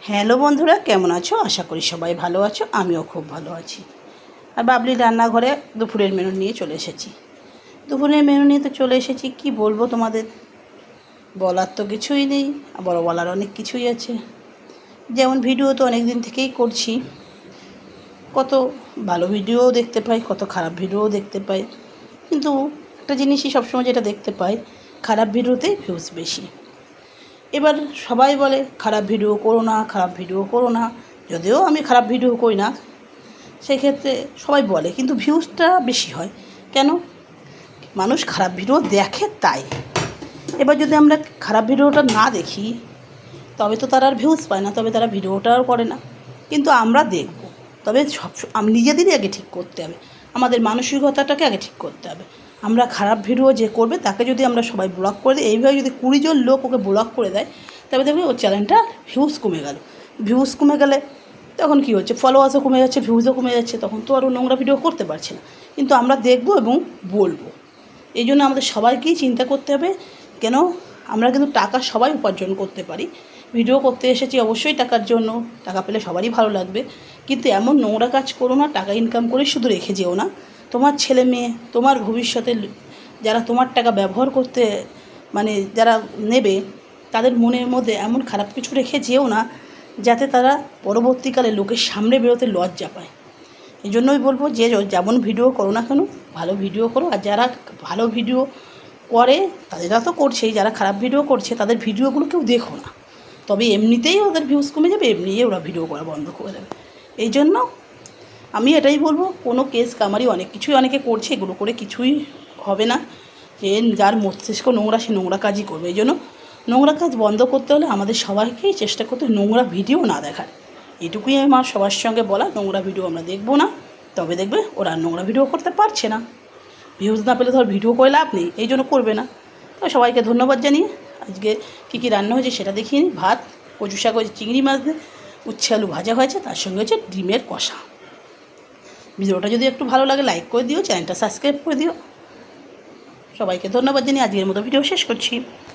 Hello বন্ধুরা, কেমন আছো? আশা করি সবাই ভালো আছো। আমিও খুব ভালো আছি। আর বাবলি রান্নাঘরে দুপুরের মেনু নিয়ে চলে এসেছি। দুপুরের মেনু নিয়ে তো চলে এসেছি, কি বলবো তোমাদের, বলার তো কিছুই নেই, আবার বলার অনেক কিছুই আছে। যেমন ভিডিও তো অনেক দিন থেকেই করছি, কত ভালো ভিডিওও দেখতে পাই, কত খারাপ ভিডিওও দেখতে পাই, কিন্তু একটা জিনিসই সবসময় যেটা দেখতে পাই, খারাপ ভিডিওতেই ভিউজ বেশি। এবার সবাই বলে খারাপ ভিডিও করো না, খারাপ ভিডিও করো না। যদিও আমি খারাপ ভিডিও করি না, সেক্ষেত্রে সবাই বলে, কিন্তু ভিউজটা বেশি হয় কেন? মানুষ খারাপ ভিডিও দেখে তাই। এবার যদি আমরা খারাপ ভিডিওটা না দেখি, তবে তো তারা আর ভিউজ পায় না, তবে তারা ভিডিওটাও করে না। কিন্তু আমরা দেখব, তবে নিজেদেরই আগে ঠিক করতে হবে, আমাদের মানসিকতাটাকে আগে ঠিক করতে হবে। আমরা খারাপ ভিডিও যে করবে তাকে যদি আমরা সবাই ব্লক করে দিই, এইভাবে যদি 20 জন লোক ওকে ব্লক করে দেয়, তবে দেখবে ওর চ্যানেলটা ভিউজ কমে গেল। ভিউজ কমে গেলে তখন কী হচ্ছে, ফলোয়ার্সও কমে যাচ্ছে, ভিউজও কমে যাচ্ছে, তখন তো আরও নোংরা ভিডিও করতে পারছে না। কিন্তু আমরা দেখব এবং বলবো। এই জন্য আমাদের সবাইকেই চিন্তা করতে হবে। কেন? আমরা কিন্তু টাকা সবাই উপার্জন করতে পারি। ভিডিও করতে এসেছি অবশ্যই টাকার জন্য, টাকা পেলে সবারই ভালো লাগবে, কিন্তু এমন নোংরা কাজ করো না। টাকা ইনকাম করে শুধু রেখে যেও না। তোমার ছেলে মেয়ে, তোমার ভবিষ্যতে যারা তোমার টাকা ব্যবহার করতে যারা নেবে, তাদের মনের মধ্যে এমন খারাপ কিছু রেখে যেও না যাতে তারা পরবর্তীকালে লোকের সামনে বেরোতে লজ্জা পায়। এই জন্যই বলবো, যে যেমন ভিডিও করো না কেন, ভালো ভিডিও করো। আর যারা ভালো ভিডিও করে তাদেররা তো করছেই, যারা খারাপ ভিডিও করছে তাদের ভিডিওগুলো কেউ দেখো না, তবে এমনিতেই ওদের ভিউজ কমে যাবে, এমনিই ওরা ভিডিও করা বন্ধ করে দেবে। এই জন্য আমি এটাই বলবো, কোনো কেস কামারি অনেক কিছুই অনেকে করছে, এগুলো করে কিছুই হবে না। যে যার মস্তিষ্ক নোংরা, সে নোংরা কাজই করবে। এই জন্য নোংরা কাজ বন্ধ করতে হলে আমাদের সবাইকেই চেষ্টা করতে নোংরা ভিডিও না দেখার। এটুকুই আমার সবার সঙ্গে বলা, নোংরা ভিডিও আমরা দেখবো না, তবে দেখবে ওরা নোংরা ভিডিও করতে পারছে না। ভিউজ না পেলে ধর ভিডিও করে লাভ নেই, এই জন্য করবে না। তো সবাইকে ধন্যবাদ জানিয়ে আজকে কী রান্না হয়েছে সেটা দেখিয়ে নিই। ভাত, কচু শাক হয়েছে, চিংড়ি মাছ দিয়ে উচ্ছে আলু ভাজা হয়েছে, তার সঙ্গে হচ্ছে ডিমের কষা। ভিডিওটা যদি একটু ভালো লাগে লাইক করে দিও, চ্যানেলটা সাবস্ক্রাইব করে দিও। সবাইকে ধন্যবাদ জানিয়ে আজকের মতো ভিডিও শেষ করছি।